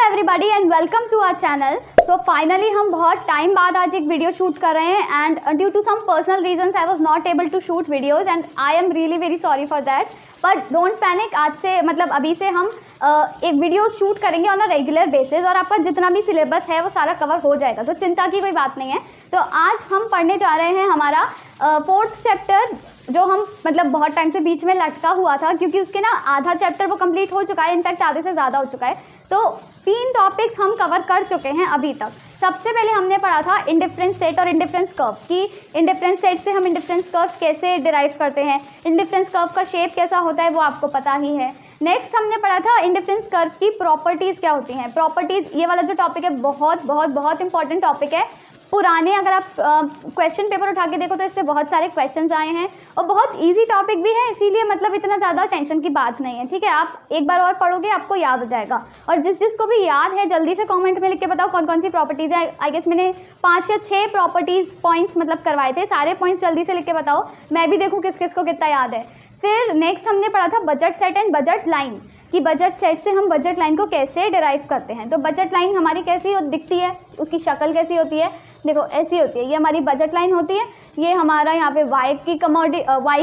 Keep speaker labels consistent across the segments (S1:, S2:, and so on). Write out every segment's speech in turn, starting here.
S1: Everybody and welcome to our channel. तो finally हम बहुत टाइम बाद आज एक वीडियो शूट कर रहे हैं and due to some personal reasons I was not able to shoot videos and I am really very sorry for that. But don't panic, आज से मतलब अभी से हम एक वीडियो शूट करेंगे ऑन अ रेगुलर बेसिस और आपका जितना भी सिलेबस है वो सारा कवर हो जाएगा, तो चिंता की कोई बात नहीं है। तो आज हम पढ़ने जा रहे हैं हमारा फोर्थ चैप्टर, जो हम मतलब बहुत टाइम से बीच में लटका हुआ था क्योंकि उसके ना आधा चैप्टर वो कंप्लीट हो चुका है, इनफैक्ट आधे से ज़्यादा हो चुका है। तो 3 टॉपिक्स हम कवर कर चुके हैं अभी तक। सबसे पहले हमने पढ़ा था इंडिफरेंस सेट और इंडिफरेंस कर्व कि इंडिफरेंस सेट से हम इंडिफरेंस कर्व कैसे डिराइव करते हैं, इंडिफरेंस कर्व का शेप कैसा होता है वो आपको पता ही है। नेक्स्ट हमने पढ़ा था इंडिफरेंस कर्व की प्रॉपर्टीज़ क्या होती हैं। प्रॉपर्टीज़, ये वाला जो टॉपिक है बहुत बहुत बहुत इंपॉर्टेंट टॉपिक है। पुराने अगर आप क्वेश्चन पेपर उठा के देखो तो इससे बहुत सारे क्वेश्चंस आए हैं और बहुत इजी टॉपिक भी है, इसीलिए मतलब इतना ज़्यादा टेंशन की बात नहीं है। ठीक है, आप एक बार और पढ़ोगे आपको याद हो जाएगा। और जिसको भी याद है जल्दी से कमेंट में लिख के बताओ कौन कौन सी प्रॉपर्टीज़ है। आई गेस मैंने 5 या 6 प्रॉपर्टीज़ पॉइंट्स मतलब करवाए थे, सारे पॉइंट्स जल्दी से लिख के बताओ, मैं भी देखूँ किस किस को कितना याद है। फिर नेक्स्ट हमने पढ़ा था budget set and budget line कि बजट सेट से हम बजट लाइन को कैसे डिराइव करते हैं। तो बजट लाइन हमारी कैसी दिखती है, उसकी शक्ल कैसी होती है, देखो ऐसी होती है, ये हमारी बजट लाइन होती है। ये हमारा यहाँ पे वाई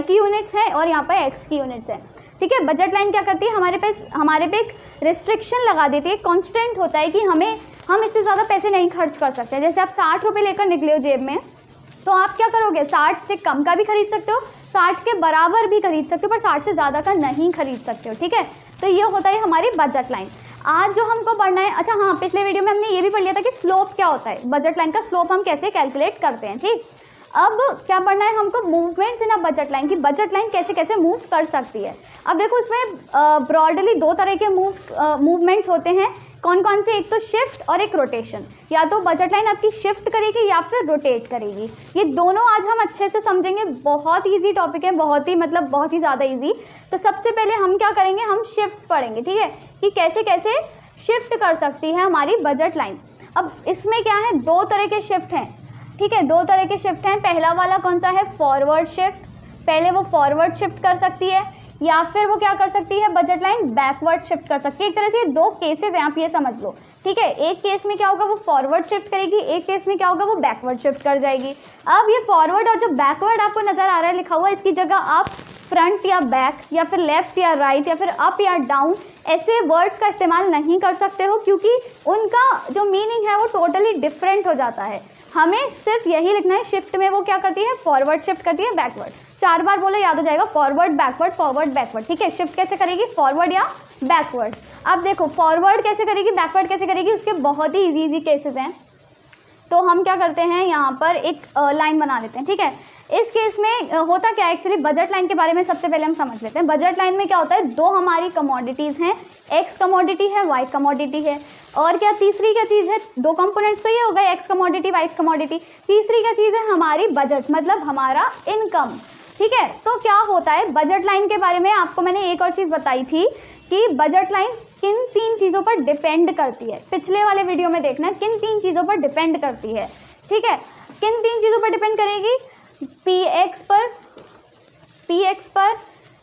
S1: की यूनिट्स है और यहाँ पे एक्स की यूनिट्स है। ठीक है, बजट लाइन क्या करती है, हमारे पे एक रिस्ट्रिक्शन लगा देती है, कॉन्स्टेंट होता है कि हम इससे ज़्यादा पैसे नहीं खर्च कर सकते। जैसे आप 60 रुपये लेकर निकले हो जेब में, तो आप क्या करोगे, 60 से कम का भी खरीद सकते हो, 60 के बराबर भी खरीद सकते हो, पर 60 से ज़्यादा का नहीं खरीद सकते हो। ठीक है, तो ये होता है हमारी बजट लाइन। आज जो हमको पढ़ना है, अच्छा हाँ, पिछले वीडियो में हमने ये भी पढ़ लिया था कि स्लोप क्या होता है, बजट लाइन का स्लोप हम कैसे कैलकुलेट करते हैं। ठीक, अब क्या पढ़ना है हमको, movements in a budget line की बजट लाइन कैसे कैसे मूव कर सकती है। अब देखो इसमें ब्रॉडली 2 तरह के मूवमेंट्स होते हैं, कौन कौन से, एक तो शिफ्ट और एक रोटेशन। या तो बजट लाइन आपकी शिफ्ट करेगी या फिर रोटेट करेगी, ये दोनों आज हम अच्छे से समझेंगे। बहुत ईजी टॉपिक है, बहुत ही ज़्यादा ईजी। तो सबसे पहले हम क्या करेंगे, हम शिफ्ट पढ़ेंगे। ठीक है, कि कैसे कैसे शिफ्ट कर सकती है हमारी बजट लाइन। अब इसमें क्या है, 2 तरह के शिफ्ट हैं। ठीक है, 2 तरह के शिफ्ट हैं। पहला वाला कौन सा है, फॉरवर्ड शिफ्ट। पहले वो फॉरवर्ड शिफ्ट कर सकती है या फिर वो क्या कर सकती है, बजट लाइन बैकवर्ड शिफ्ट कर सकती है। एक तरह से 2 केसेस हैं, आप ये समझ लो। ठीक है, एक केस में क्या होगा, वो फॉरवर्ड शिफ्ट करेगी, एक केस में क्या होगा, वो बैकवर्ड शिफ्ट कर जाएगी। अब ये फॉरवर्ड और जो बैकवर्ड आपको नजर आ रहा है लिखा हुआ, इसकी जगह आप फ्रंट या बैक या फिर लेफ्ट या राइट या फिर अप या डाउन ऐसे वर्ड्स का इस्तेमाल नहीं कर सकते हो, क्योंकि उनका जो मीनिंग है वो टोटली डिफरेंट हो जाता है। हमें सिर्फ यही लिखना है, शिफ्ट में वो क्या करती है, फॉरवर्ड शिफ्ट करती है बैकवर्ड। 4 बार बोलो, याद हो जाएगा, फॉरवर्ड बैकवर्ड फॉरवर्ड बैकवर्ड। ठीक है, शिफ्ट कैसे करेगी, फॉरवर्ड या बैकवर्ड। अब देखो फॉरवर्ड कैसे करेगी, बैकवर्ड कैसे करेगी, उसके बहुत ही इजी केसेस हैं। तो हम क्या करते हैं, यहाँ पर एक लाइन बना लेते हैं। ठीक है, इस केस में होता क्या है, एक्चुअली बजट लाइन के बारे में सबसे पहले हम समझ लेते हैं। बजट लाइन में क्या होता है, 2 हमारी कमोडिटीज़ हैं, एक्स कमोडिटी है, वाई कमोडिटी है, और क्या तीसरी क्या चीज़ है, 2 कंपोनेंट्स तो ये हो गए, एक्स कमोडिटी वाई कमोडिटी। तीसरी क्या चीज़ है, हमारी बजट, मतलब हमारा इनकम। ठीक है, तो क्या होता है बजट लाइन के बारे में आपको मैंने एक और चीज़ बताई थी कि बजट लाइन किन 3 चीज़ों पर डिपेंड करती है। पिछले वाले वीडियो में देखना किन 3 चीज़ों पर डिपेंड करती है। ठीक है, किन 3 चीज़ों पर डिपेंड करेगी, px पर,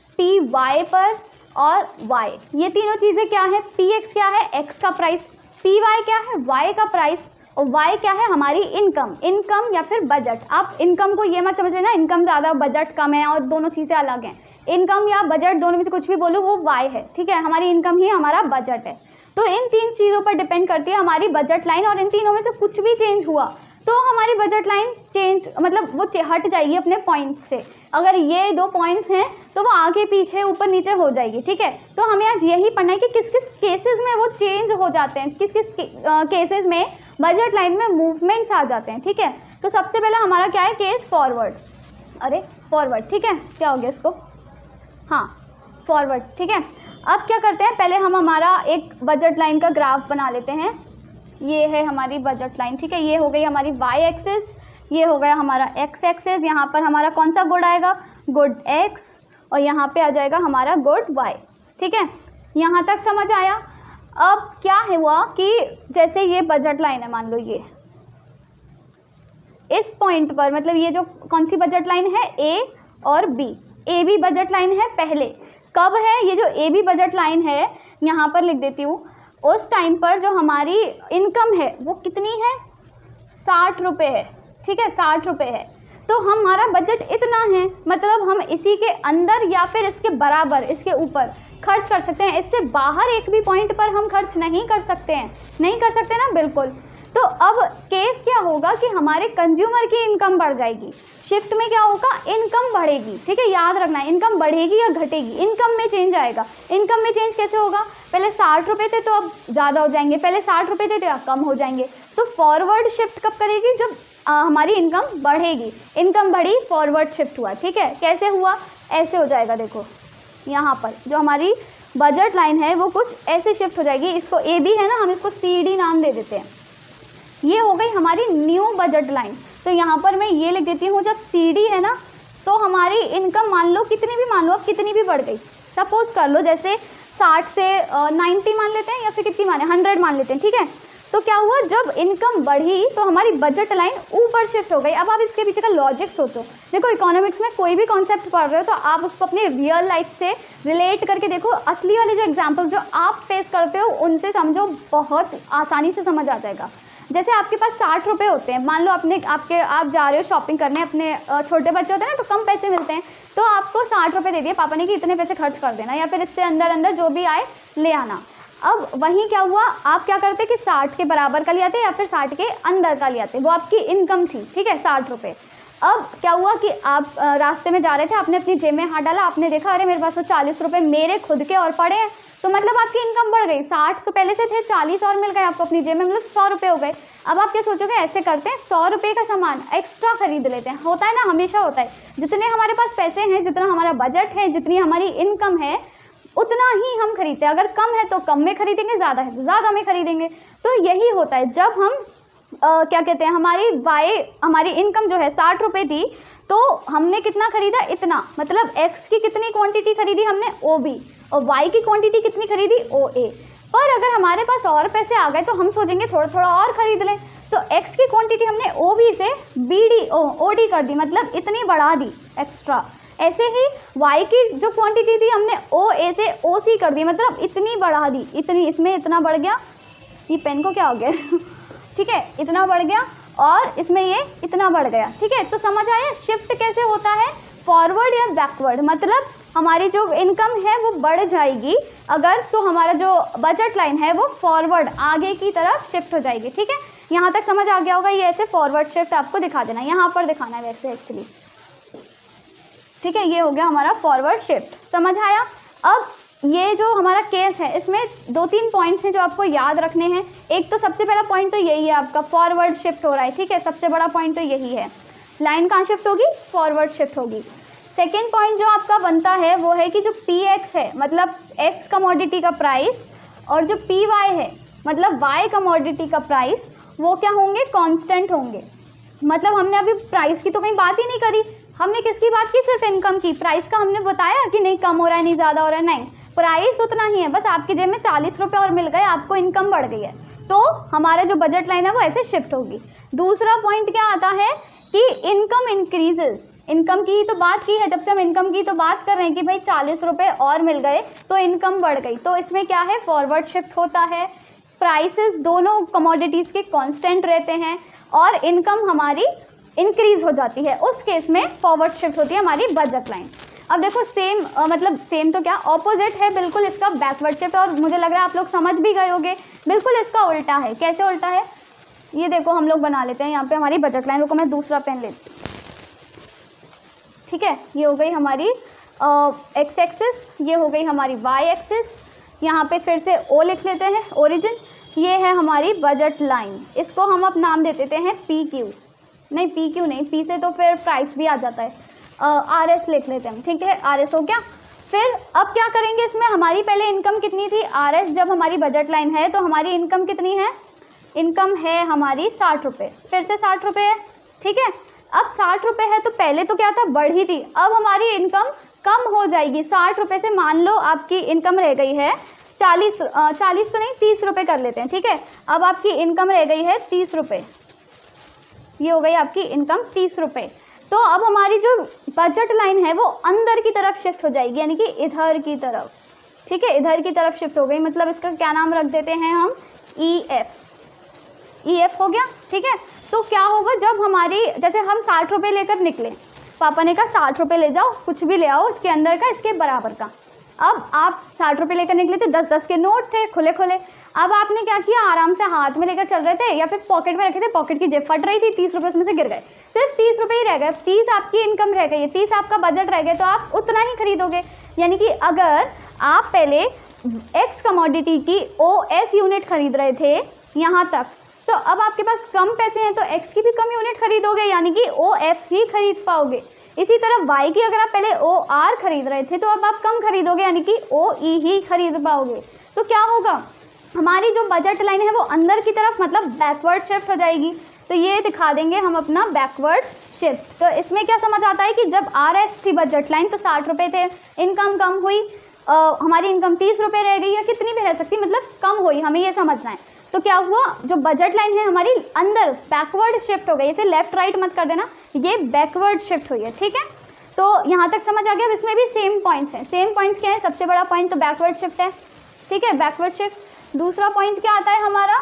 S1: py पर और y। ये तीनों चीज़ें क्या है, px क्या है, x का प्राइस, py क्या है, y का प्राइस, और y क्या है, हमारी इनकम या फिर बजट। आप इनकम को ये मत समझ लेना इनकम ज़्यादा बजट कम है और दोनों चीज़ें अलग हैं। इनकम या बजट दोनों में से कुछ भी बोलो, वो y है। ठीक है, हमारी इनकम ही हमारा बजट है। तो इन 3 चीज़ों पर डिपेंड करती है हमारी बजट लाइन, और इन तीनों में से कुछ भी चेंज हुआ तो हमारी बजट लाइन चेंज, मतलब वो हट जाएगी अपने पॉइंट से। अगर ये 2 पॉइंट्स हैं तो वो आगे पीछे ऊपर नीचे हो जाएगी। ठीक है, तो हमें आज यही पढ़ना है कि किस किस केसेस में वो चेंज हो जाते हैं, किस किस केसेस में बजट लाइन में मूवमेंट्स आ जाते हैं। ठीक है, तो सबसे पहला हमारा क्या है, केस फॉरवर्ड। अरे फॉरवर्ड, ठीक है, क्या हो गया इसको, हाँ फॉरवर्ड। ठीक है, अब क्या करते हैं, पहले हम हमारा एक बजट लाइन का ग्राफ बना लेते हैं। ये है हमारी बजट लाइन। ठीक है, ये हो गई हमारी वाई एक्सिस, ये हो गया हमारा एक्स एक्सिस। यहाँ पर हमारा कौन सा गुड आएगा, गुड एक्स, और यहाँ पे आ जाएगा हमारा गुड वाई। ठीक है, यहाँ तक समझ आया। अब क्या हुआ कि जैसे ये बजट लाइन है, मान लो ये इस पॉइंट पर, मतलब ये जो कौन सी बजट लाइन है, ए और B, A B budget line है। पहले कब है, ये जो ए बी बजट लाइन है, यहाँ पर लिख देती हूँ, उस टाइम पर जो हमारी इनकम है वो कितनी है, 60 रुपये है, ठीक है, 60 रुपये है। तो हमारा बजट इतना है, मतलब हम इसी के अंदर या फिर इसके बराबर, इसके ऊपर खर्च कर सकते हैं। इससे बाहर एक भी पॉइंट पर हम खर्च नहीं कर सकते हैं, नहीं कर सकते ना, बिल्कुल। तो अब केस क्या होगा कि हमारे कंज्यूमर की इनकम बढ़ जाएगी। शिफ्ट में क्या होगा, इनकम बढ़ेगी, ठीक है, याद रखना, इनकम बढ़ेगी या घटेगी, इनकम में चेंज आएगा। इनकम में चेंज कैसे होगा, पहले 60 रुपये थे तो अब ज़्यादा हो जाएंगे, पहले 60 रुपये थे तो अब कम हो जाएंगे। तो फॉरवर्ड शिफ्ट कब करेगी, जब हमारी इनकम बढ़ेगी। इनकम बढ़ी, फॉरवर्ड शिफ्ट हुआ, ठीक है। कैसे हुआ, ऐसे हो जाएगा, देखो यहाँ पर जो हमारी बजट लाइन है वो कुछ ऐसे शिफ्ट हो जाएगी। इसको ए बी है ना, हम इसको सी डी नाम दे देते हैं। ये हो गई हमारी न्यू बजट लाइन। तो यहाँ पर मैं ये लिख देती हूँ, जब सी डी है ना तो हमारी इनकम मान लो कितनी भी, मान लो अब कितनी भी बढ़ गई, सपोज कर लो जैसे 60 से 90 मान लेते हैं, या फिर कितनी माने 100 मान लेते हैं, ठीक है। तो क्या हुआ, जब इनकम बढ़ी तो हमारी बजट लाइन ऊपर शिफ्ट हो गई। अब आप इसके पीछे का लॉजिक सोचो। देखो इकोनॉमिक्स में कोई भी कॉन्सेप्ट पढ़ रहे हो तो आप उसको अपने रियल लाइफ से रिलेट करके देखो। असली वाले जो एग्जाम्पल जो आप फेस करते हो उनसे समझो, बहुत आसानी से समझ आ जाएगा। जैसे आपके पास 60 रुपये होते हैं, मान लो आप जा रहे हो शॉपिंग करने, अपने छोटे बच्चे होते हैं ना तो कम पैसे मिलते हैं, तो आपको 60 रुपये दे दिए पापा ने कि इतने पैसे खर्च कर देना, या फिर इससे अंदर अंदर जो भी आए ले आना। अब वहीं क्या हुआ, आप क्या करते कि 60 के बराबर का ले आते या फिर 60 के अंदर का ले आते, वो आपकी इनकम थी, ठीक है, 60 रुपये। अब क्या हुआ कि आप रास्ते में जा रहे थे, आपने अपनी जेब में हाथ डाला, आपने देखा अरे मेरे पास तो 40 रुपये मेरे खुद के और पड़े हैं, तो मतलब आपकी इनकम बढ़ गई। 60 तो पहले से थे, 40 और मिल गए आपको अपनी जेब में, मतलब 100 रुपये हो गए। अब आप क्या सोचोगे, ऐसे करते हैं 100 रुपये का सामान एक्स्ट्रा खरीद लेते हैं। होता है ना, हमेशा होता है, जितने हमारे पास पैसे हैं, जितना हमारा बजट है, जितनी हमारी इनकम है, उतना ही हम खरीदते हैं। अगर कम है तो कम में खरीदेंगे, ज़्यादा है तो ज़्यादा में खरीदेंगे। तो यही होता है जब हम क्या कहते हैं, हमारी इनकम जो है 60 रुपये थी, तो हमने कितना खरीदा, इतना, मतलब एक्स की कितनी क्वांटिटी खरीदी हमने, ओ बी, और वाई की क्वांटिटी कितनी खरीदी, ओ ए। पर अगर हमारे पास और पैसे आ गए तो हम सोचेंगे थोड़ा थोड़ा और खरीद लें, तो एक्स की क्वांटिटी हमने ओ बी से बी डी ओ डी कर दी, मतलब इतनी बढ़ा दी एक्स्ट्रा। ऐसे ही y की जो क्वांटिटी थी हमने ओ ए से ओ सी कर दी, मतलब इतनी बढ़ा दी, इतनी, इसमें इतना बढ़ गया, ये पेन को क्या हो गया ठीक है, इतना बढ़ गया, और इसमें ये इतना बढ़ गया, ठीक है। तो समझ आया शिफ्ट कैसे होता है, फॉरवर्ड या बैकवर्ड, मतलब हमारी जो इनकम है वो बढ़ जाएगी अगर, तो हमारा जो बजट लाइन है वो फॉरवर्ड, आगे की तरफ शिफ्ट हो जाएगी, ठीक है। यहाँ तक समझ आ गया होगा। ये ऐसे फॉरवर्ड शिफ्ट आपको दिखा देना, यहाँ पर दिखाना है वैसे एक्चुअली, ठीक है। ये हो गया हमारा फॉरवर्ड शिफ्ट, समझ आया। अब ये जो हमारा केस है इसमें 2-3 पॉइंट्स हैं जो आपको याद रखने हैं। एक तो सबसे पहला पॉइंट तो यही है, आपका फॉरवर्ड शिफ्ट हो रहा है, ठीक है, सबसे बड़ा पॉइंट तो यही है। लाइन कहाँ शिफ्ट होगी, फॉरवर्ड शिफ्ट होगी। सेकेंड पॉइंट जो आपका बनता है वो है कि जो पी एक्स है, मतलब एक्स कमोडिटी का प्राइस, और जो पी वाई है, मतलब वाई कमोडिटी का प्राइस, वो क्या होंगे, कांस्टेंट होंगे। मतलब हमने अभी प्राइस की तो कहीं बात ही नहीं करी, हमने किसकी बात की, सिर्फ इनकम की। प्राइस का हमने बताया कि नहीं कम हो रहा है, नहीं ज़्यादा हो रहा है, नहीं, प्राइस उतना ही है, बस आपकी जेब में 40 रुपये और मिल गए, आपको इनकम बढ़ गई है, तो हमारा जो बजट लाइन है वो ऐसे शिफ्ट होगी। दूसरा पॉइंट क्या आता है कि इनकम इंक्रीजेज, इनकम की ही तो बात की है, जब से हम इनकम की तो बात कर रहे हैं कि भाई 40 रुपये और मिल गए तो इनकम बढ़ गई, तो इसमें क्या है, फॉरवर्ड शिफ्ट होता है। प्राइसेस दोनों कमोडिटीज़ के कांस्टेंट रहते हैं और इनकम हमारी इंक्रीज हो जाती है, उस केस में फॉरवर्ड शिफ्ट होती है हमारी बजट लाइन। अब देखो सेम, मतलब सेम तो क्या, ऑपोजिट है बिल्कुल इसका बैकवर्ड शिफ्ट, और मुझे लग रहा है आप लोग समझ भी गए होंगे। बिल्कुल इसका उल्टा है। कैसे उल्टा है, ये देखो हम लोग बना लेते हैं यहाँ पे हमारी बजट लाइन। रुको मैं दूसरा पेन लेती हूँ, ठीक है। ये हो गई हमारी एक्स एक्सिस, ये हो गई हमारी वाई एक्सिस। यहाँ पे फिर से ओ लिख लेते हैं, ओरिजिन। ये है हमारी बजट लाइन, इसको हम अब नाम दे देते हैं पी क्यू, नहीं पी क्यू नहीं, पी से तो फिर प्राइस भी आ जाता है, आर एस लिख लेते हैं, ठीक है, आर एस हो गया। फिर अब क्या करेंगे इसमें, हमारी पहले इनकम कितनी थी, आर एस जब हमारी बजट लाइन है तो हमारी इनकम कितनी है, इनकम है हमारी 60 रुपये, फिर से 60 रुपये है, ठीक है। अब 60 रुपये है तो पहले तो क्या था, बढ़ी थी, अब हमारी इनकम कम हो जाएगी। 60 रुपये से मान लो आपकी इनकम रह गई है 40 तो नहीं 30 रुपये कर लेते हैं, ठीक है। अब आपकी इनकम रह गई है 30 रुपये, ये हो गई आपकी इनकम 30 रुपये। तो अब हमारी जो बजट लाइन है वो अंदर की तरफ शिफ्ट हो जाएगी, यानी कि इधर की तरफ, ठीक है, इधर की तरफ शिफ्ट हो गई, मतलब इसका क्या नाम रख देते हैं हम, EF हो गया। ठीक है, तो क्या होगा जब हमारी, जैसे हम 60 रुपये लेकर निकले, पापा ने कहा 60 रुपये ले जाओ, कुछ भी ले आओ इसके अंदर का, इसके बराबर का। अब आप 60 रुपये लेकर निकले थे, 10-10 के नोट थे खुले खुले। अब आपने क्या किया, आराम से हाथ में लेकर चल रहे थे या फिर पॉकेट में रखे थे, पॉकेट की जेब फट रही थी, 30 रुपये उसमें से गिर गए, सिर्फ 30 रुपये ही रह गए, 30 आपकी इनकम रह गई है, 30 आपका बजट रह गया, तो आप उतना ही खरीदोगे। यानी कि अगर आप पहले एक्स कमोडिटी की OS यूनिट खरीद रहे थे यहाँ तक, तो अब आपके पास कम पैसे हैं तो एक्स की भी कम यूनिट खरीदोगे, यानी कि OF ही खरीद पाओगे। इसी तरह वाई की अगर आप पहले OR खरीद रहे थे तो अब आप कम खरीदोगे, यानी कि OE ही खरीद पाओगे। तो क्या होगा, हमारी जो बजट लाइन है वो अंदर की तरफ, मतलब बैकवर्ड शिफ्ट हो जाएगी। तो ये दिखा देंगे हम अपना बैकवर्ड शिफ्ट। तो इसमें क्या समझ आता है कि जब RS थी बजट लाइन तो 60 रुपये थे, इनकम कम हुई, हमारी इनकम 30 रुपये रह गई या कितनी भी रह सकती, मतलब कम हुई, हमें ये समझना है। तो क्या हुआ, जो बजट लाइन है हमारी अंदर बैकवर्ड शिफ्ट हो गई, इसे लेफ्ट राइट मत कर देना, ये बैकवर्ड शिफ्ट हुई है। ठीक है, तो यहाँ तक समझ आ गया। इसमें भी सेम पॉइंट्स हैं। सेम पॉइंट्स क्या है, सबसे बड़ा पॉइंट तो बैकवर्ड शिफ्ट है। ठीक है, बैकवर्ड शिफ्ट। दूसरा पॉइंट क्या आता है हमारा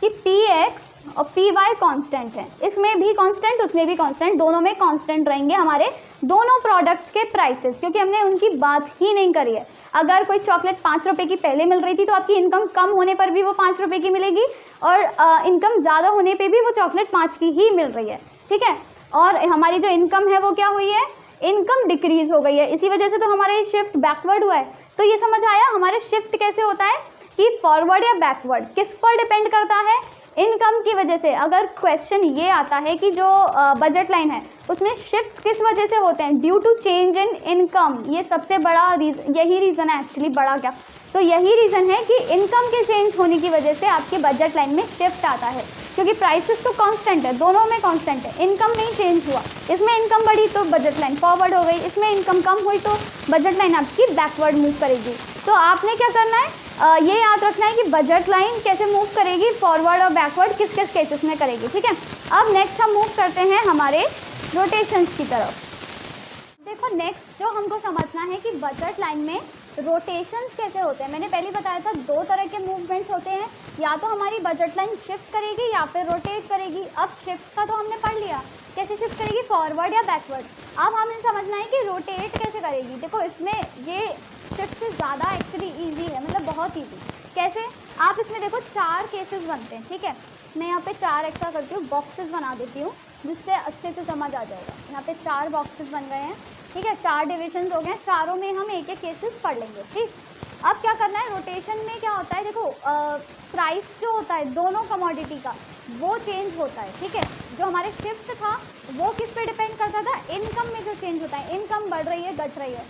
S1: कि PX और PY कांस्टेंट है, इसमें भी कांस्टेंट उसमें भी कांस्टेंट, दोनों में कांस्टेंट रहेंगे हमारे दोनों प्रोडक्ट्स के प्राइसेस, क्योंकि हमने उनकी बात ही नहीं करी है। अगर कोई चॉकलेट 5 रुपये की पहले मिल रही थी तो आपकी इनकम कम होने पर भी वो 5 रुपये की मिलेगी, और इनकम ज़्यादा होने पे भी वो चॉकलेट 5 की ही मिल रही है। ठीक है, और हमारी जो इनकम है वो क्या हुई है, इनकम डिक्रीज हो गई है, इसी वजह से तो हमारे शिफ्ट बैकवर्ड हुआ है। तो ये समझ आया हमारे शिफ्ट कैसे होता है कि फॉरवर्ड या बैकवर्ड किस पर डिपेंड करता है, इनकम की वजह से। अगर क्वेश्चन ये आता है कि जो बजट लाइन है उसमें शिफ्ट किस वजह से होते हैं, due to change in income, ये सबसे बड़ा रीजन, यही रीज़न है एक्चुअली, बड़ा क्या, तो यही रीज़न है कि इनकम के चेंज होने की वजह से आपके बजट लाइन में शिफ्ट आता है, क्योंकि प्राइसेस तो कांस्टेंट है, दोनों में कांस्टेंट है, इनकम नहीं चेंज हुआ। इसमें इनकम बढ़ी तो बजट लाइन फॉरवर्ड हो गई, इसमें इनकम कम हुई तो बजट लाइन आपकी बैकवर्ड मूव करेगी। तो आपने क्या करना है, ये याद रखना है कि बजट लाइन कैसे मूव करेगी, फॉरवर्ड और बैकवर्ड किस किस केसेस में करेगी। ठीक है, अब नेक्स्ट हम मूव करते हैं हमारे रोटेशंस की तरफ। देखो नेक्स्ट जो हमको समझना है कि बजट लाइन में रोटेशंस कैसे होते हैं। मैंने पहले बताया था 2 तरह के मूवमेंट्स होते हैं, या तो हमारी बजट लाइन शिफ्ट करेगी या फिर रोटेट करेगी। अब शिफ्ट का तो हमने पढ़ लिया, कैसे शिफ्ट करेगी, फॉरवर्ड या बैकवर्ड। अब हमें समझना है कि रोटेट कैसे करेगी। देखो इसमें ये शिफ्ट से ज़्यादा एक्चुअली ईजी है, मतलब बहुत ईजी। कैसे, आप इसमें देखो 4 केसेस बनते हैं। ठीक है, मैं यहाँ पे 4 एक्स्ट्रा करती हूँ, बॉक्सेस बना देती हूँ जिससे अच्छे से समझ आ जाएगा। यहाँ पे 4 बॉक्सेस बन गए हैं। ठीक है, 4 डिविजन हो गए, चारों में हम एक एक केसेस पढ़ लेंगे। ठीक, अब क्या करना है, रोटेशन में क्या होता है, देखो प्राइस जो होता है दोनों कमोडिटी का वो चेंज होता है। ठीक है, जो हमारे शिफ्ट था वो किस पे डिपेंड करता था, इनकम में जो चेंज होता है, इनकम बढ़ रही है घट रही है,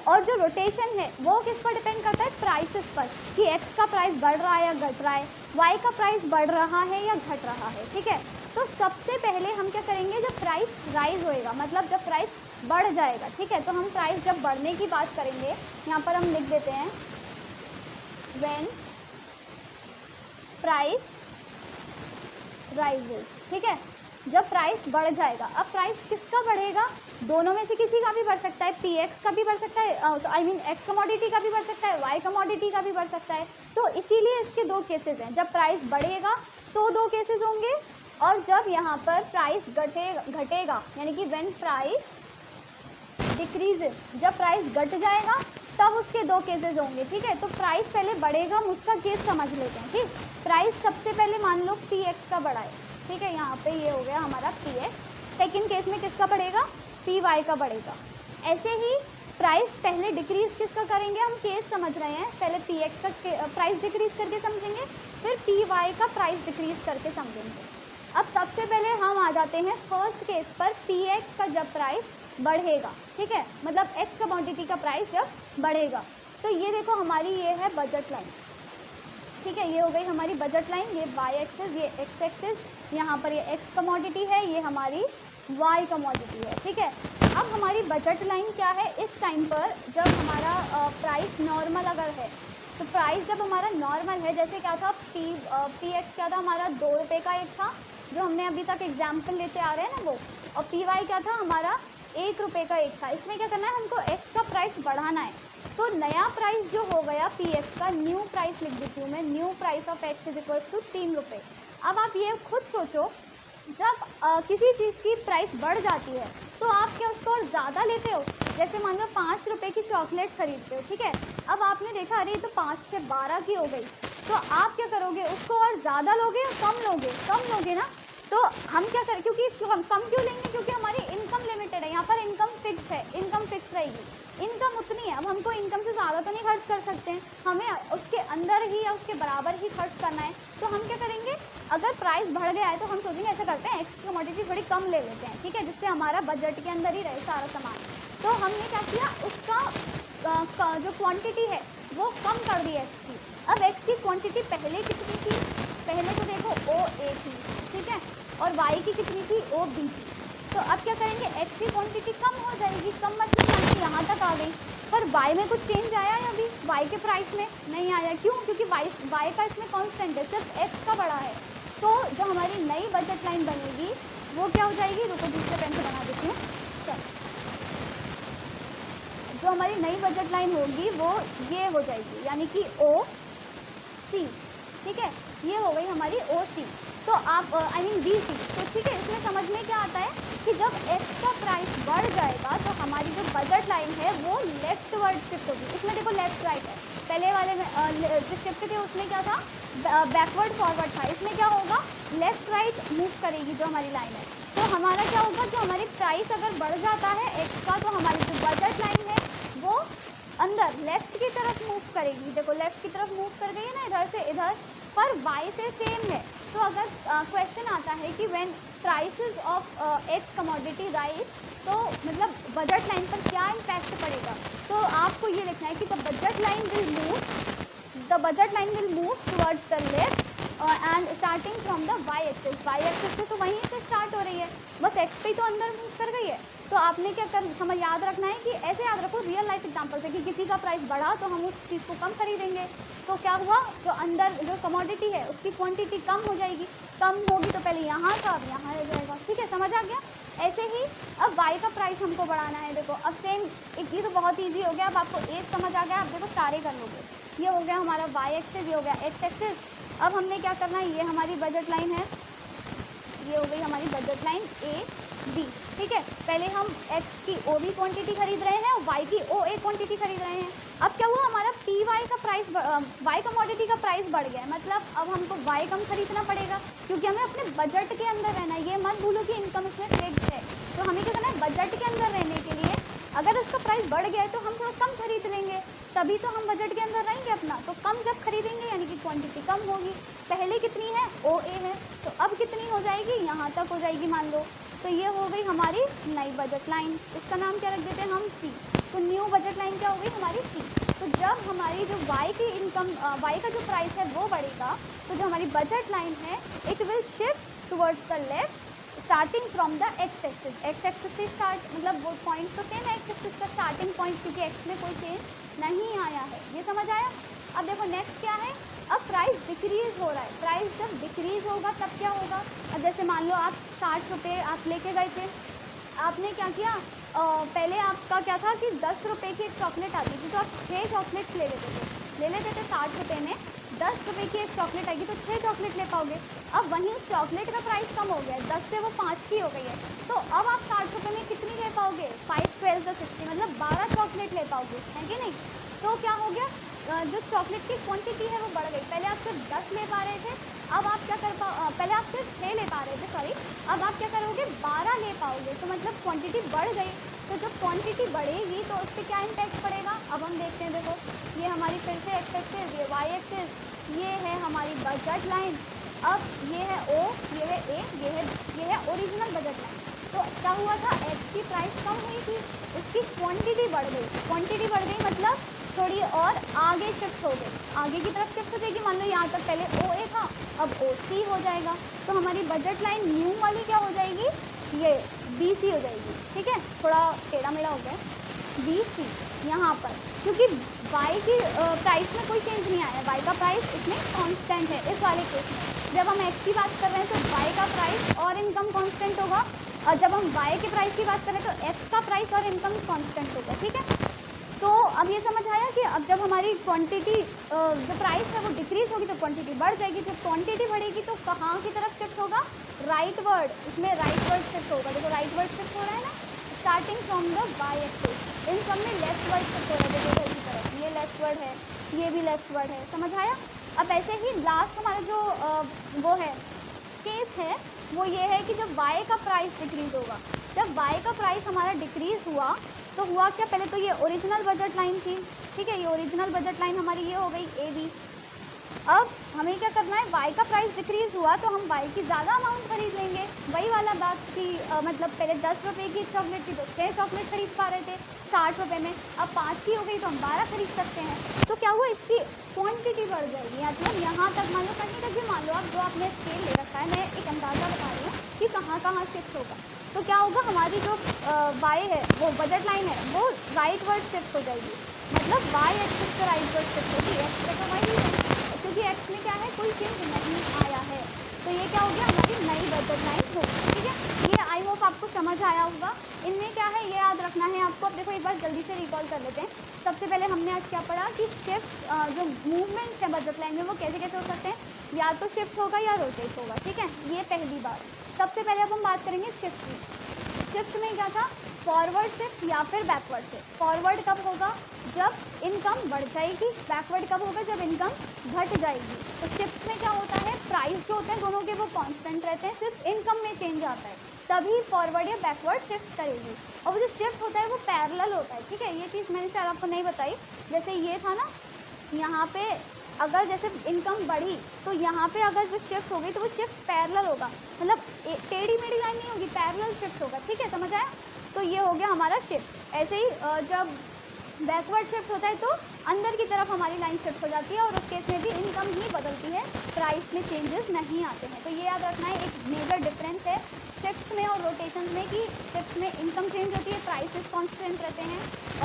S1: और जो रोटेशन है वो किस पर डिपेंड करता है, प्राइसेस पर, कि एक्स का प्राइस बढ़ रहा है या घट रहा है, वाई का प्राइस बढ़ रहा है या घट रहा है। ठीक है, तो सबसे पहले हम क्या करेंगे, जब प्राइस राइज होएगा, मतलब जब प्राइस बढ़ जाएगा। ठीक है, तो हम प्राइस जब बढ़ने की बात करेंगे, यहाँ पर हम लिख देते हैं व्हेन प्राइस राइजेस। ठीक है, जब प्राइस बढ़ जाएगा। अब प्राइस किसका बढ़ेगा, दोनों में से किसी का भी बढ़ सकता है, PX का भी बढ़ सकता है, आई मीन एक्स कमोडिटी का भी बढ़ सकता है, वाई कमोडिटी का भी बढ़ सकता है। तो इसीलिए इसके 2 केसेस हैं, जब प्राइस बढ़ेगा तो 2 केसेस होंगे, और जब यहाँ पर प्राइस घटेगा यानी कि व्हेन प्राइस डिक्रीजेस, जब प्राइस घट जाएगा तब उसके 2 केसेस होंगे। ठीक है, तो प्राइस पहले बढ़ेगा, हम उसका केस समझ लेते हैं। ठीक, प्राइस सबसे पहले मान लो PX का बढ़ा है। ठीक है, यहाँ पे ये हो गया हमारा PX। सेकेंड केस में किसका बढ़ेगा, PY का बढ़ेगा। ऐसे ही प्राइस पहले डिक्रीज किसका करेंगे, हम केस समझ रहे हैं, पहले PX का प्राइस डिक्रीज करके समझेंगे, फिर PY का प्राइस डिक्रीज करके समझेंगे। अब सबसे पहले हम आ जाते हैं फर्स्ट केस पर, PX का जब प्राइस बढ़ेगा। ठीक है, मतलब एक्स कमोडिटी का प्राइस जब बढ़ेगा। तो ये देखो हमारी ये है बजट लाइन। ठीक है, ये हो गई हमारी बजट लाइन, ये वाई एक्सिस, ये एक्स एक्सिस, यहाँ पर ये एक्स कमोडिटी है, ये हमारी वाई कमोडिटी है। ठीक है, अब हमारी बजट लाइन क्या है, इस टाइम पर जब हमारा प्राइस नॉर्मल अगर है, तो प्राइस जब हमारा नॉर्मल है, जैसे क्या था, PX क्या था हमारा 2 रुपये का एक था, जो हमने अभी तक एग्जाम्पल लेते आ रहे हैं ना वो, और PY क्या था हमारा 1 रुपये का एक था। इसमें क्या करना है, हमको एक्स का प्राइस बढ़ाना है। तो तो नया प्राइस जो हो गया पी एक्स का, न्यू प्राइस लिख देती हूँ मैं, new price of X is equal to 3 रुपये। अब आप ये खुद सोचो, जब किसी चीज़ की प्राइस बढ़ जाती है तो आप क्या उसको और ज़्यादा लेते हो? जैसे मान लो 5 रुपये की चॉकलेट खरीदते हो, ठीक है, अब आपने देखा अरे तो 5 से 12 की हो गई, तो आप क्या करोगे, उसको और ज़्यादा लोगे या कम लोगे? कम लोगे ना। तो हम क्या करें, क्योंकि हम कम क्यों लेंगे, क्योंकि हमारी इनकम लिमिटेड है, यहाँ पर इनकम फिक्स है, इनकम फिक्स रहेगी, इनकम उतनी है। अब हमको इनकम से ज़्यादा तो नहीं खर्च कर सकते हैं, हमें उसके अंदर ही या उसके बराबर ही खर्च करना है। तो हम क्या करेंगे, अगर प्राइस बढ़ गया है तो हम सोचेंगे ऐसा करते हैं एक्स की कमोडिटी थोड़ी कम ले लेते हैं, ठीक है, जिससे हमारा बजट के अंदर ही रहे सारा सामान। तो हमने क्या किया, उसका जो क्वांटिटी है वो कम कर दी एक्स की। अब एक्स की क्वांटिटी पहले कितनी थी, पहले तो देखो ओ ए थी, ठीक है, और वाई की कितनी थी, ओ बी थी। तो अब क्या करेंगे, एक्स की क्वांटिटी कम हो जाएगी, कम मतलब यहाँ तक आ गई, पर वाई में कुछ चेंज आया है अभी, वाई के प्राइस में नहीं आया। क्यों? क्योंकि वाई का इसमें कांस्टेंट है, सिर्फ एक्स का बड़ा है। तो जो हमारी नई बजट लाइन बनेगी वो क्या हो जाएगी, रुको दूसरे पेन से बना देती हूँ। जो हमारी नई बजट लाइन होगी वो ये हो जाएगी, यानी कि ओ सी, ठीक है, ये हो गई हमारी ओ सी। तो आप आई मीन बी सी। तो ठीक है, इसमें समझ में क्या आता है कि जब एक्स का प्राइस बढ़ जाएगा तो हमारी जो बजट लाइन है वो लेफ्ट वर्ड शिफ्ट होगी। इसमें देखो लेफ्ट राइट है, पहले वाले में जो शिफ्ट थे उसमें क्या था, बैकवर्ड फॉरवर्ड था, इसमें क्या होगा, लेफ्ट राइट मूव करेगी जो हमारी लाइन है। तो हमारा क्या होगा, जो हमारी प्राइस अगर बढ़ जाता है एक्स का, तो हमारी जो बजट लाइन है वो अंदर लेफ्ट की तरफ मूव करेगी। देखो लेफ्ट की तरफ मूव कर गई है ना, इधर से इधर, पर वाई से सेम है। तो अगर क्वेश्चन आता है कि when prices of x commodity rise, तो मतलब बजट लाइन पर क्या इम्पैक्ट पड़ेगा, तो आपको ये लिखना है कि the budget line will move towards the left and starting from the Y axis. Y axis से तो वहीं से स्टार्ट हो रही है, बस एक्स पे तो अंदर मूव कर गई है। तो आपने क्या समझ याद रखना है कि ऐसे याद रखो रियल लाइफ एग्जांपल से, कि किसी का प्राइस बढ़ा तो हम उस चीज़ को कम खरीदेंगे, तो क्या हुआ, जो अंदर जो कमोडिटी है उसकी क्वांटिटी कम हो जाएगी, कम होगी तो पहले यहाँ था अब यहाँ रह जाएगा, ठीक है, समझ आ गया। ऐसे ही अब वाई का प्राइस हमको बढ़ाना है। देखो अब सेम, ये तो बहुत ईजी हो गया, अब आपको एक समझ आ गया, अब देखो सारे कर लोगे। ये हो गया हमारा वाई एक्सिस, ये हो गया एक्स एक्सिस। अब हमने क्या करना है, ये हमारी बजट लाइन है, ये हो गई हमारी बजट लाइन ए बी, ठीक है। पहले हम एक्स की ओ बी क्वांटिटी खरीद रहे हैं और वाई की ओ ए क्वांटिटी खरीद रहे हैं। अब क्या हुआ, हमारा पी वाई का प्राइस, वाई कमोडिटी का प्राइस बढ़ गया है, मतलब अब हमको वाई कम खरीदना पड़ेगा, क्योंकि हमें अपने बजट के अंदर रहना है। ये मत भूलो कि इनकम इसमें फिक्स है, तो हमें क्या करना है, बजट के अंदर रहने के लिए अगर उसका प्राइस बढ़ गया है तो हम थोड़ा कम खरीद लेंगे, तभी तो हम बजट के अंदर रहेंगे अपना। तो कम जब खरीदेंगे यानी कि क्वांटिटी कम होगी। पहले कितनी है, ओ ए है, तो अब कितनी हो जाएगी, यहाँ तक हो जाएगी मान लो। तो ये हो गई हमारी नई बजट लाइन, इसका नाम क्या रख देते हैं हम, सी। तो न्यू बजट लाइन क्या हो गई हमारी, सी। तो जब हमारी जो वाई की इनकम, वाई का जो प्राइस है वो बढ़ेगा, तो जो हमारी बजट लाइन है it will shift towards the left starting from the x axis. X axis से स्टार्ट, मतलब वो पॉइंट तो सेम है एक्स एक्सिस का स्टार्टिंग पॉइंट, क्योंकि एक्स में कोई चेंज नहीं आया है। ये समझ आया। अब देखो नेक्स्ट क्या है, अब प्राइस डिक्रीज हो रहा है। प्राइस जब डिक्रीज होगा तब क्या होगा, अब जैसे मान लो आप 60 रुपये आप लेके गए थे, आपने क्या किया, पहले आपका क्या था कि 10 रुपये की एक चॉकलेट आती थी, तो आप 6 चॉकलेट्स ले लेते थे 60 रुपये में। 10 रुपये की एक चॉकलेट आएगी तो 6 चॉकलेट ले पाओगे। अब वहीं उस चॉकलेट का प्राइस कम हो गया है, 10 से वो 5 की हो गई है, तो अब आप 60 रुपये में कितनी ले पाओगे, 5, 12, 60, मतलब 12 चॉकलेट ले पाओगे, है कि नहीं। तो क्या हो गया, जो चॉकलेट की क्वांटिटी है वो बढ़ गई। पहले आप सिर्फ 10 ले पा रहे थे, अब आप क्या कर पहले आप सिर्फ 6 ले पा रहे थे, सॉरी, अब आप क्या करोगे, 12 ले पाओगे, तो मतलब क्वांटिटी बढ़ गई। तो जब क्वांटिटी बढ़ेगी तो उस पर क्या इम्पैक्ट पड़ेगा, अब हम देखते हैं। देखो ये हमारी फिर से एक्स एक्सिस, ये वाई एक्सिस, ये है हमारी बजट लाइन, अब ये है ओ, ये है ए, ये है ओरिजिनल बजट लाइन। तो क्या हुआ था, एक्स की प्राइस कम हुई थी, उसकी क्वांटिटी बढ़ गई। क्वांटिटी बढ़ गई मतलब थोड़ी और आगे शिफ्ट हो गई, आगे की तरफ शिफ्ट हो जाएगी। मान लो यहाँ तक पहले ओ ए था, अब ओ सी हो जाएगा। तो हमारी बजट लाइन न्यू वाली क्या हो जाएगी, ये बी सी हो जाएगी, ठीक है, थोड़ा टेढ़ा मेढ़ा हो गया, बी सी यहाँ पर, क्योंकि वाई की प्राइस में कोई चेंज नहीं आया, वाई का प्राइस इसमें कांस्टेंट है। इस वाले केस में जब हम एक्स की बात कर रहे हैं तो वाई का प्राइस और इनकम कांस्टेंट होगा, और जब हम वाई के प्राइस की बात करें तो एक्स का प्राइस और इनकम कांस्टेंट होगा, ठीक है। तो अब ये समझ आया कि अब जब हमारी क्वांटिटी जो प्राइस है वो डिक्रीज होगी तो क्वांटिटी बढ़ जाएगी, जब क्वांटिटी बढ़ेगी तो कहाँ की तरफ शिफ्ट होगा, राइट वर्ड, इसमें राइट वर्ड शिफ्ट होगा। देखो राइट वर्ड शिफ्ट हो रहा है ना, starting from the Y axis, इन सब में लेफ्ट वर्ड शिफ्ट हो रहा है। देखो इसी तरफ ये लेफ्ट वर्ड है, ये भी लेफ्ट वर्ड है, समझ आया। अब ऐसे ही लास्ट हमारा जो वो है केस है वो ये है कि जब y का प्राइस डिक्रीज होगा, जब y का प्राइस हमारा डिक्रीज हुआ तो हुआ क्या, पहले तो ये ओरिजिनल बजट लाइन थी, ठीक है, ये ओरिजिनल बजट लाइन हमारी ये हो गई ए बी। अब हमें क्या करना है, y का प्राइस डिक्रीज हुआ तो हम y की ज़्यादा अमाउंट खरीद लेंगे, वही वाला बात की मतलब पहले 10 रुपये की चॉकलेट थी तो 6 चॉकलेट खरीद पा रहे थे 60 रुपये में, अब 5 की हो गई तो हम 12 खरीद सकते हैं। तो क्या हुआ, इसकी क्वांटिटी बढ़ जाएगी। मतलब यहाँ तक मान लो, कहीं तक भी मान लो आप, जो आपने स्केल ले रखा है, मैं एक अंदाज़ा बता रही हूँ कि कहाँ कहाँ शिफ्ट होगा। तो क्या होगा, हमारी जो वाई है वो बजट लाइन है वो राइट वर्ड शिफ्ट हो जाएगी, मतलब वाई एक्सिस पे राइट वर्ड शिफ्ट होगी, एक्स पे तो वही है क्योंकि एक्स में क्या है कोई चेंज नहीं आया है। तो ये क्या हो गया, हमारी नई बजट लाइन होगी, ठीक है। ये आई होप आपको समझ आया होगा। इनमें क्या है ये याद रखना है आपको। अब देखो एक बार जल्दी से रिकॉल कर लेते हैं। सबसे पहले हमने आज क्या पढ़ा कि शिफ्ट जो मूवमेंट है बजट लाइन में वो कैसे कैसे हो सकते हैं, या तो शिफ्ट होगा या रोटेट होगा, ठीक है, ये पहली बात। सबसे पहले अब हम बात करेंगे शिफ्ट की। शिफ्ट में क्या था, फॉरवर्ड शिफ्ट या फिर बैकवर्ड शिफ्ट। फॉरवर्ड कब होगा, जब इनकम बढ़ जाएगी, बैकवर्ड कब होगा, जब इनकम घट जाएगी। तो शिफ्ट में क्या होता है, प्राइस जो होते हैं दोनों के वो कांस्टेंट रहते हैं, सिर्फ इनकम में चेंज आता है, तभी फॉरवर्ड या बैकवर्ड शिफ्ट करेगी। और वो जो शिफ्ट होता है वो पैरेलल होता है, ठीक है, ये चीज़ मैंने शायद आपको नहीं बताई। जैसे ये था ना, यहाँ पे अगर जैसे इनकम बढ़ी तो यहाँ पे अगर जो शिफ्ट होगी तो वो शिफ्ट पैरेलल होगा, मतलब टेढ़ी मेढ़ी लाइन नहीं होगी, पैरेलल शिफ्ट होगा, ठीक है, समझ आया। तो ये हो गया हमारा शिफ्ट। ऐसे ही जब बैकवर्ड शिफ्ट होता है तो अंदर की तरफ हमारी लाइन शिफ्ट हो जाती है और उस केस में भी इनकम ही बदलती है, प्राइस में चेंजेस नहीं आते हैं। तो ये याद रखना है, एक मेजर डिफरेंस है शिफ्ट में और रोटेशन में कि शिफ्ट में इनकम चेंज होती है, प्राइसेस कांस्टेंट रहते हैं,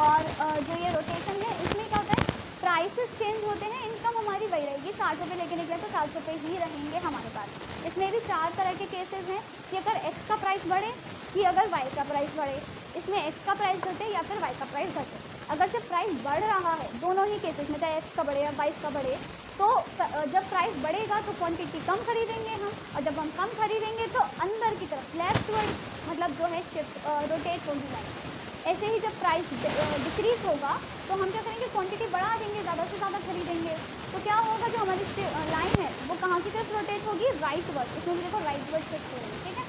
S1: और जो ये रोटेशन है इसमें क्या होता है, प्राइसेस चेंज होते हैं, इनकम हमारी वही रहेगी। 60 रुपये लेके निकले तो 60 रुपये ही रहेंगे हमारे पास। इसमें भी 4 तरह के केसेस हैं कि अगर एक्स का प्राइस बढ़े कि अगर वाई का प्राइस बढ़े, इसमें एक्स का प्राइस घटे या फिर वाई का प्राइस घटे। अगर जब प्राइस बढ़ रहा है, दोनों ही केसेस में, चाहे एक्स का बढ़े या वाई का बढ़े, तो जब प्राइस बढ़ेगा तो क्वांटिटी कम खरीदेंगे हम, और जब हम कम खरीदेंगे तो अंदर की तरफ लेफ्टवर्ड मतलब जो है शिफ्ट रोटेट होगी लाइन। ऐसे ही जब प्राइस डिक्रीज होगा तो हम क्या करेंगे, क्वांटिटी बढ़ा देंगे, ज़्यादा से ज़्यादा खरीदेंगे। तो क्या होगा, जो हमारी लाइन है वो कहाँ की तरफ रोटेट होगी, राइट वर्ड। इसमें देखो राइट वर्ड शिफ्ट हो रही है, ठीक है।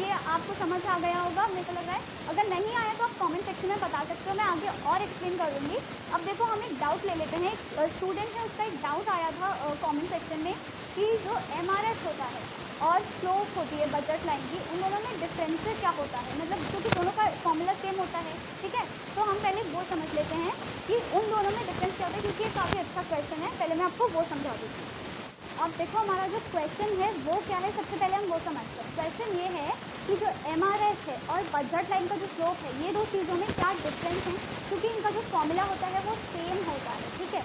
S1: ये आपको समझ आ गया होगा, मेरे को लग रहा है। अगर नहीं आया तो आप कमेंट सेक्शन में बता सकते हो, मैं आगे और एक्सप्लेन कर दूँगी। अब देखो हम एक डाउट ले लेते हैं। एक स्टूडेंट है, उसका एक डाउट आया था कमेंट सेक्शन में कि जो MRS होता है और स्लोप होती है बजट लाइन की, उन दोनों में डिफरेंसेस क्या होता है, मतलब क्योंकि दोनों का फॉर्मूला सेम होता है, ठीक है। तो हम पहले वो समझ लेते हैं कि उन दोनों में डिफरेंस क्या होता है, क्योंकि ये काफ़ी अच्छा क्वेश्चन है। पहले मैं आपको वो समझा दूँगी। अब देखो हमारा जो क्वेश्चन है वो क्या है, सबसे पहले हम वो समझते हैं। क्वेश्चन ये है कि जो MRS है और बजट लाइन का जो स्लोप है, ये दो चीज़ों में क्या डिफरेंस है, क्योंकि इनका जो फॉर्मूला होता है वो सेम होता है, ठीक है।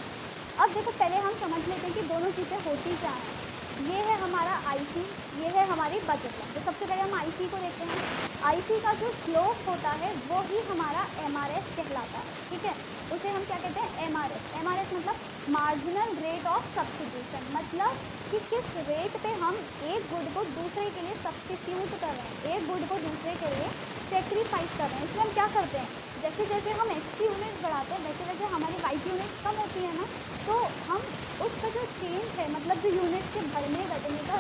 S1: अब देखो पहले हम समझ लेते हैं कि दोनों चीज़ें होती क्या हैं। ये है हमारा IC, ये है हमारी बजट लाइन। तो सबसे पहले हम IC को देखते हैं। IC का जो स्लोप होता है वो ही हमारा MRS कहलाता है, ठीक है। उसे हम क्या कहते हैं, MRS। MRS मतलब मार्जिनल रेट ऑफ सब्स्टिट्यूशन, मतलब कि किस रेट पे हम एक गुड को दूसरे के लिए सब्स्टिट्यूट कर रहे हैं, एक गुड को दूसरे के लिए सेक्रीफाइस कर रहे हैं। इसलिए हम क्या करते हैं, जैसे जैसे हम x की यूनिट बढ़ाते हैं वैसे वैसे हमारी y की यूनिट कम होती है ना, तो हम उसका जो चेंज है, मतलब जो यूनिट के बढ़ने घटने का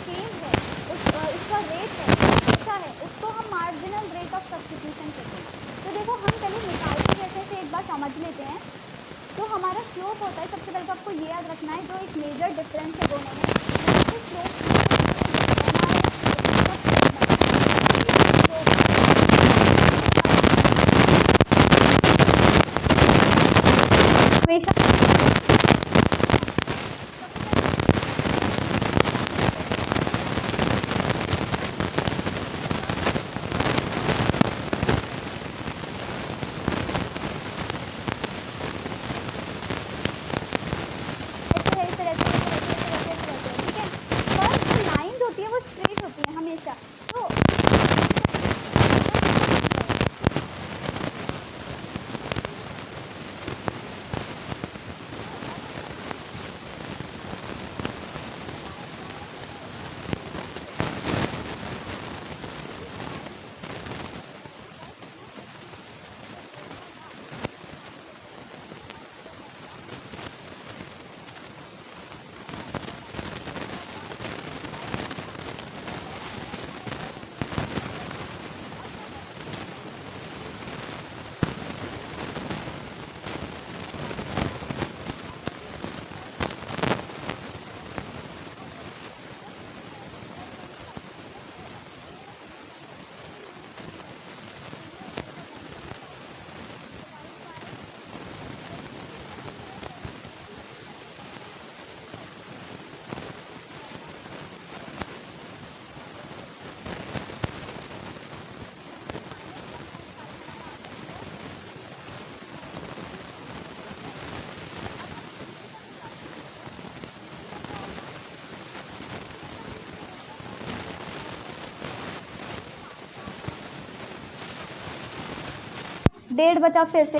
S1: चेंज है, उसका रेट है, कैसा है, उसको हम मार्जिनल रेट ऑफ सब्स्टिट्यूशन कहते हैं। तो देखो हम पहले निकाल के जैसे से एक बार समझ लेते हैं। तो हमारा स्लोप होता है, सबसे पहले तो आपको ये याद रखना है, जो एक मेजर डिफरेंस है दोनों में, 1.5 बचा फिर से।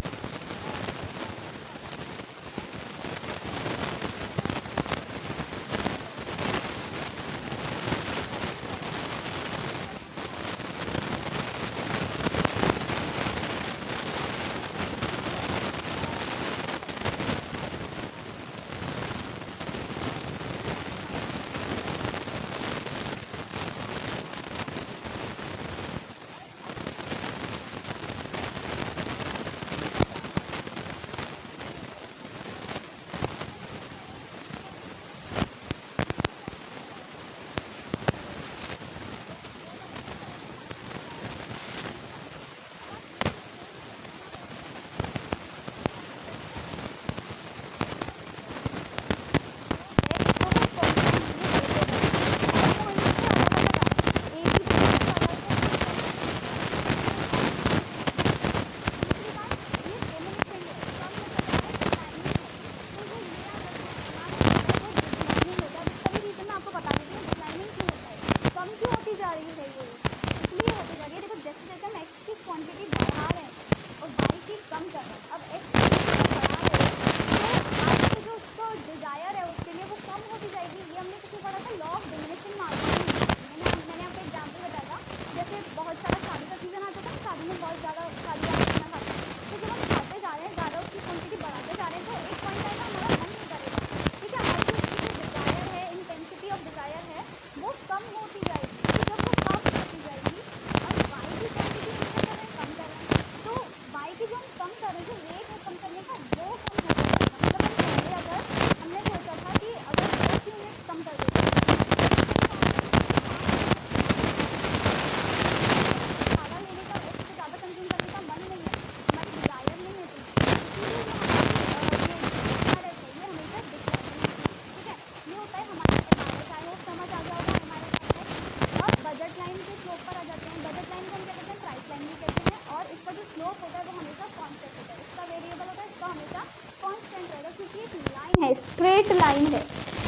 S1: स्ट्रेट लाइन है।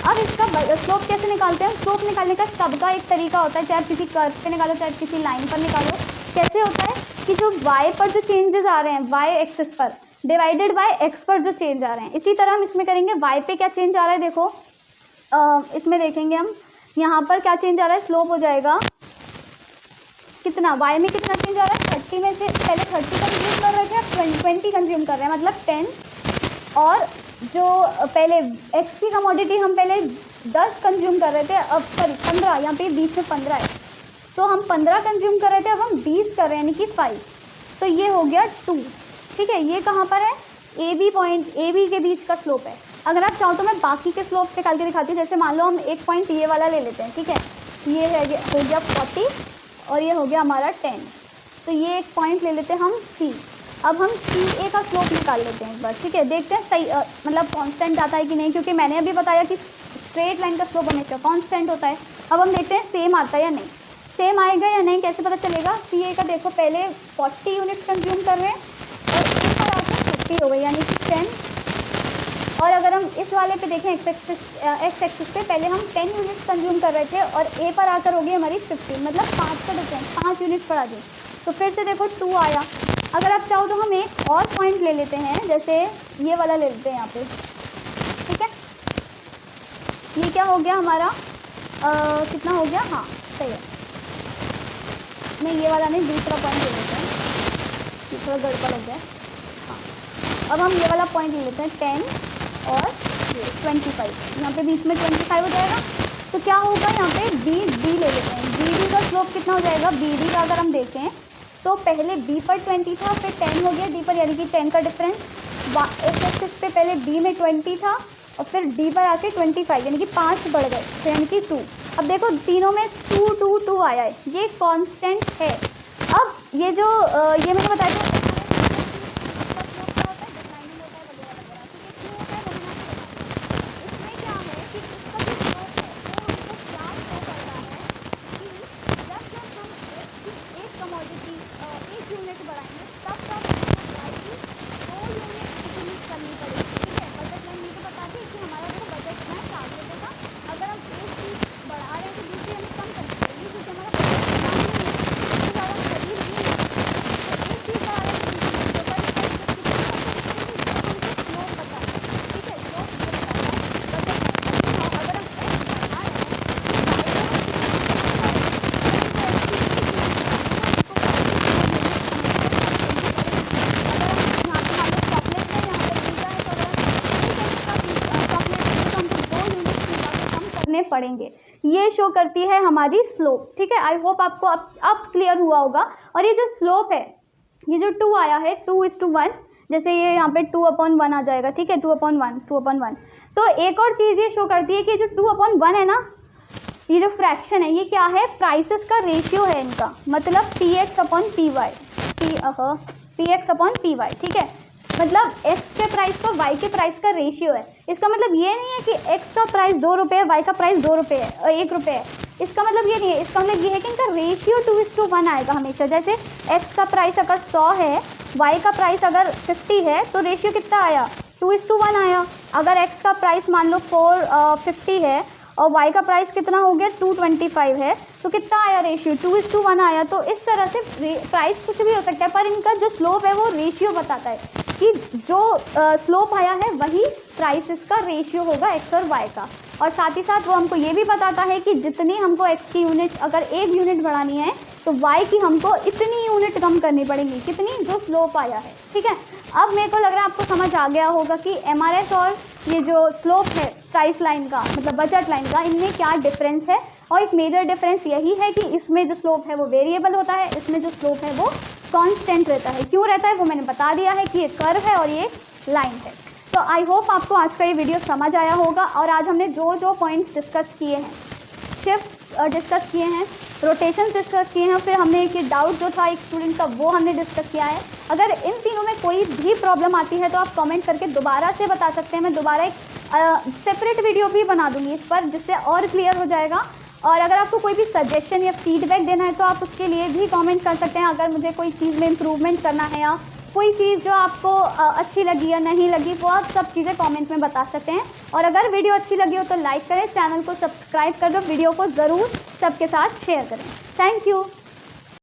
S1: अब इसका स्लोप कैसे निकालते हैं? स्लोप निकालने का सबका एक तरीका होता है, चाहे किसी कर्व पे निकालो चाहे किसी लाइन पर निकालो। कैसे होता है कि जो y पर जो चेंजेस आ रहे हैं, y एक्सिस पर डिवाइडेड बाय x पर जो चेंज आ रहे हैं, इसी तरह हम इसमें करेंगे। y पे क्या चेंज आ रहा है देखो, इसमें देखेंगे हम यहाँ पर क्या चेंज आ रहा है। स्लोप हो जाएगा कितना, y में कितना चेंज आ रहा है, 30 में से पहले 30 कंज्यूम कर रहे थे, अब 20 कंज्यूम कर रहे हैं, मतलब 10। और जो पहले x की कमोडिटी हम पहले 10 कंज्यूम कर रहे थे, अब सॉरी 15, यहाँ पे बीच में 15 है, तो हम 15 कंज्यूम कर रहे थे, अब हम 20 कर रहे हैं, यानी कि 5। तो ये हो गया 2। ठीक है, ये कहाँ पर है, A B point, A B के बीच का स्लोप है। अगर आप चाहो तो मैं बाकी के स्लोप निकाल के दिखाती हूँ। जैसे मान लो हम एक पॉइंट ये वाला ले लेते हैं, ठीक है, ये है हो गया 40 और ये हो गया हमारा 10। तो ये एक पॉइंट ले लेते हैं हम सी। अब हम सी ए का स्लोप निकाल लेते हैं एक बार, ठीक है, देखते हैं सही मतलब कांस्टेंट आता है कि नहीं, क्योंकि मैंने अभी बताया कि स्ट्रेट लाइन का स्लोप हमेशा कांस्टेंट होता है। अब हम देखते हैं सेम आता है या नहीं, सेम आएगा या नहीं, कैसे पता चलेगा। सी ए का देखो, पहले 40 यूनिट कंज्यूम कर रहे हैं और ए पर आकर 50 हो गई, यानी कि 10। और अगर हम इस वाले पे देखें एक्स एक्सिस पे, पहले हम 10 यूनिट कंज्यूम कर रहे थे और ए पर आकर हो गई हमारी 15, मतलब 5 का डिफरेंस, 5 यूनिट पर आ गई। तो फिर से देखो 2 आया। अगर आप चाहो तो हम एक और पॉइंट ले लेते हैं, जैसे ये वाला ले लेते हैं यहाँ पे, ठीक है। ये क्या हो गया हमारा, कितना हो गया, हाँ सही है, नहीं ये वाला नहीं, दूसरा पॉइंट ले लेते हैं, दूसरा गड़बड़ हो गया। हाँ, अब हम ये वाला पॉइंट ले लेते हैं 10 और ये 25, यहाँ पे बीच में 25 हो जाएगा। तो क्या होगा यहाँ पे बी ले लेते हैं, बी का स्लोप कितना हो जाएगा। बी का अगर हम देखें तो पहले बी पर 20 था, फिर 10 हो गया डी पर, यानी कि 10 का डिफरेंस। एक्स एक्सिस पे पहले बी में 20 था और फिर डी पर आके 25, यानी कि 5 बढ़ गए, तो यानी कि 2। अब देखो तीनों में 2 2 2 आया है, ये कांस्टेंट है। अब ये जो ये मैंने बताया था पड़ेंगे। ये शो करती है हमारी स्लोप, ठीक है। आई होप आपको अब क्लियर हुआ होगा। और ये जो स्लोप है, ये जो 2 आया है 2:1, जैसे ये यहाँ पे 2/1 आ जाएगा, ठीक है, 2/1। तो एक और चीज़ ये शो करती है कि जो 2/1 है ना, ये जो फ्रैक्शन है ये क्या है, प्राइसेस का रेशियो है इनका, मतलब px/py, ठीक है। मतलब x के प्राइस का y के प्राइस का रेशियो है। इसका मतलब ये नहीं है कि x का प्राइस 2 रुपये है, y का प्राइस 2 रुपये है और 1 रुपये है। इसका मतलब ये नहीं है, इसका मतलब ये है कि इनका रेशियो 2:1 आएगा हमेशा। जैसे x का प्राइस अगर 100 है, y का प्राइस अगर 50 है, तो रेशियो कितना आया, 2:1 आया। अगर x का प्राइस मान लो 450 है और y का प्राइस कितना हो गया 225 है, तो कितना आया रेशियो, 2:1 आया। तो इस तरह से प्राइस कुछ भी हो सकता है, पर इनका जो स्लोप है वो रेशियो बताता है कि जो स्लोप आया है वही प्राइसेस का रेशियो होगा x और y का। और साथ ही साथ वो हमको ये भी बताता है कि जितनी हमको x की यूनिट अगर 1 यूनिट बढ़ानी है तो y की हमको इतनी यूनिट कम करनी पड़ेगी, कितनी, जो स्लोप आया है, ठीक है। अब मेरे को लग रहा है आपको समझ आ गया होगा कि MRS और ये जो स्लोप है प्राइस लाइन का, मतलब बजट लाइन का, इनमें क्या डिफरेंस है। और एक मेजर डिफरेंस यही है कि इसमें जो स्लोप है वो वेरिएबल होता है, इसमें जो स्लोप है वो कांस्टेंट रहता है। क्यों रहता है वो मैंने बता दिया है कि ये कर्व है और ये लाइन है। तो आई होप आपको आज का ये वीडियो समझ आया होगा। और आज हमने जो पॉइंट्स डिस्कस किए हैं, शिफ्ट डिस्कस किए हैं, रोटेशन डिस्कस किए हैं, फिर हमने एक डाउट जो था एक स्टूडेंट का वो हमने डिस्कस किया है। अगर इन तीनों में कोई भी प्रॉब्लम आती है तो आप कमेंट करके दोबारा से बता सकते हैं। मैं दोबारा एक सेपरेट वीडियो भी बना दूंगी इस पर, जिससे और क्लियर हो जाएगा। और अगर आपको कोई भी सजेशन या फीडबैक देना है तो आप उसके लिए भी कमेंट कर सकते हैं। अगर मुझे कोई चीज़ में इम्प्रूवमेंट करना है या कोई चीज़ जो आपको अच्छी लगी या नहीं लगी, वो आप सब चीज़ें कमेंट में बता सकते हैं। और अगर वीडियो अच्छी लगी हो तो लाइक करें, चैनल को सब्सक्राइब कर दो, वीडियो को ज़रूर सबके साथ शेयर करें। Thank you.